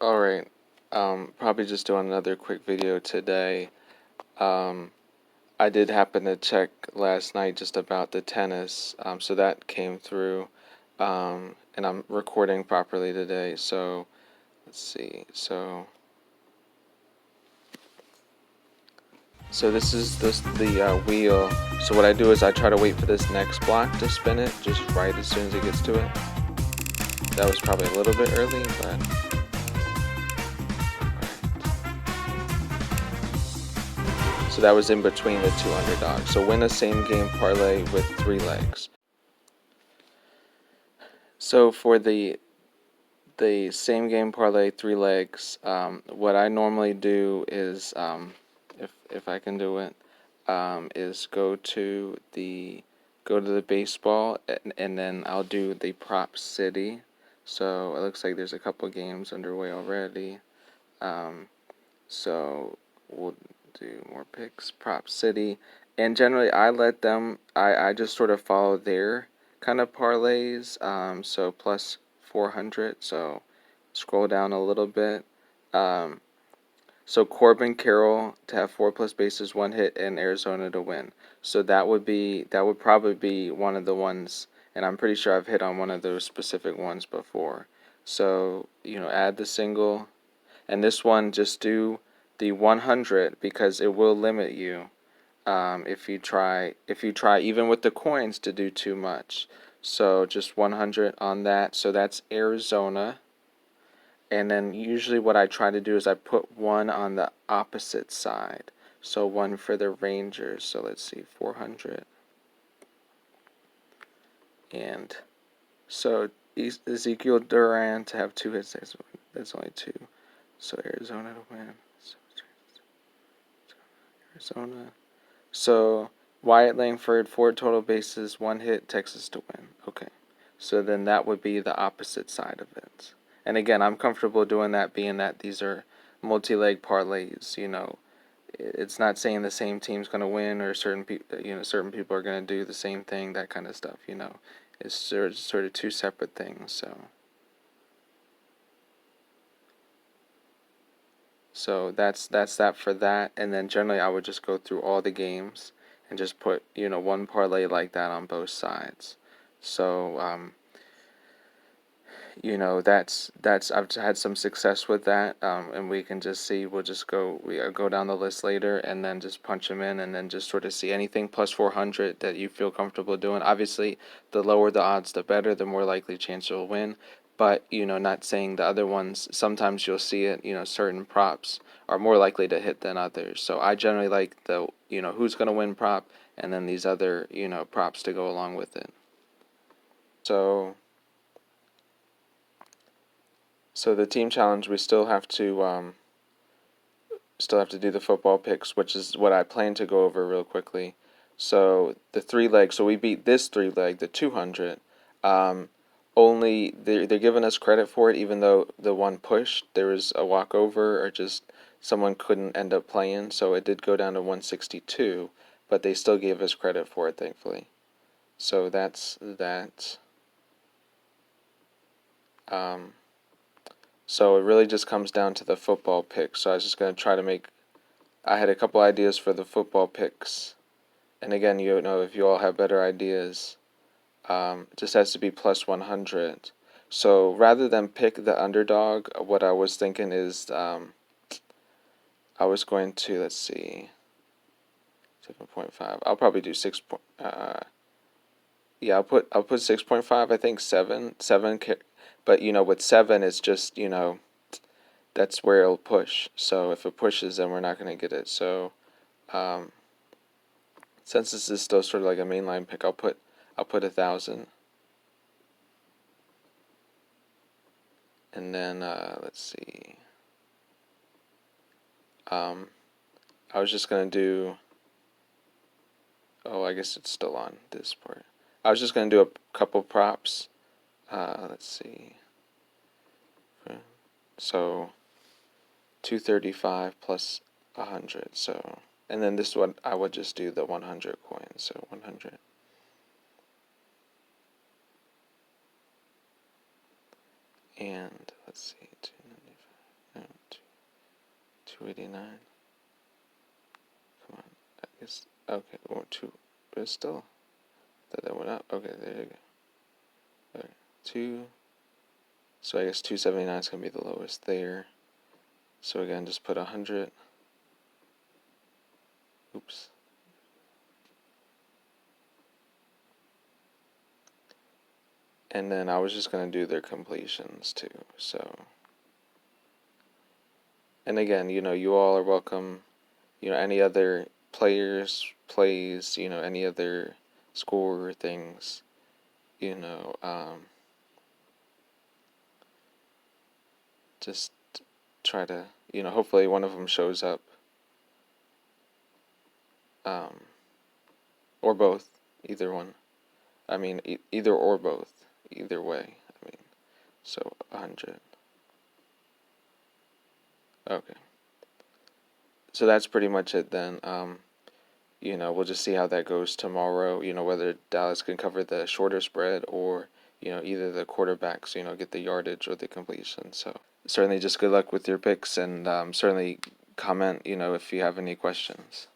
Alright, probably just doing another quick video today. I did happen to check last night just about the tennis, so that came through, and I'm recording properly today, so let's see, so this is the wheel. So what I do is I try to wait for this next block to spin it, just right as soon as it gets to it. That was probably a little bit early, but so that was in between the two underdogs. So win a same game parlay with 3 legs. So for the same game parlay 3 legs, what I normally do is, if I can do it, is go to the baseball, and then I'll do the prop city. So it looks like there's a couple games underway already. So we'll do more picks, prop city, and generally I let them, I just sort of follow their kind of parlays. So plus 400, so scroll down a little bit. So Corbin Carroll to have 4 plus bases, 1 hit, and Arizona to win. So that would probably be one of the ones, and I'm pretty sure I've hit on one of those specific ones before. So, add the single, and this one just do the 100, because it will limit you, if you try even with the coins to do too much. So just 100 on that. So that's Arizona. And then usually what I try to do is I put one on the opposite side. So one for the Rangers. So let's see, 400. And so Ezekiel Duran to have 2 hits. That's only 2. So Arizona to win. Arizona. So Wyatt Langford, 4 total bases, 1 hit, Texas to win. Okay. So then that would be the opposite side of it. And again, I'm comfortable doing that, being that these are multi-leg parlays. It's not saying the same team's going to win, or certain people are going to do the same thing, that kind of stuff. It's sort of 2 separate things. So that's that for that. And then generally I would just go through all the games and just put, one parlay like that on both sides. So that's I've had some success with that, and we can just see. We'll just go down the list later, and then just punch them in, and then just sort of see anything plus 400 that you feel comfortable doing. Obviously, the lower the odds, the better, the more likely chance you'll win. But not saying the other ones. Sometimes you'll see it. Certain props are more likely to hit than others. So I generally like the who's going to win prop, and then these other props to go along with it. So the team challenge, we still have to do the football picks, which is what I plan to go over real quickly. So the 3 leg, so we beat this 3 leg, the 200. Only they're giving us credit for it, even though the one pushed, there was a walkover, or just someone couldn't end up playing, so it did go down to 162, but they still gave us credit for it, thankfully. So that's that. So it really just comes down to the football picks. So I was just going to try to I had a couple ideas for the football picks. And again, if you all have better ideas, it just has to be plus 100. So rather than pick the underdog, what I was thinking is, I was going to, let's see, 7.5. I'll probably do 6. Yeah, I'll put 6.5. I think 7. But with 7, it's just that's where it'll push. So if it pushes, then we're not going to get it. So since this is still sort of like a mainline pick, I'll put 1,000. And then let's see. I was just going to do. Oh, I guess it's still on this part. I was just going to do a couple props. Let's see. So 235 plus 100. So, and then this one I would just do the 100 coins. So 100. And let's see, 295. 289. Come on. I guess. Okay, 2. But it's still. That went up. Okay, there you go. Okay, 2. So I guess 279 is going to be the lowest there. So again, just put 100. Oops. And then I was just going to do their completions too. So, and again, you all are welcome, any other players, plays, any other score things, just try to, hopefully one of them shows up. Or both, either one. I mean, either or both, either way. I mean, so 100. Okay. So that's pretty much it then. We'll just see how that goes tomorrow. Whether Dallas can cover the shorter spread or, either the quarterbacks, get the yardage or the completion. So certainly just good luck with your picks, and certainly comment, if you have any questions.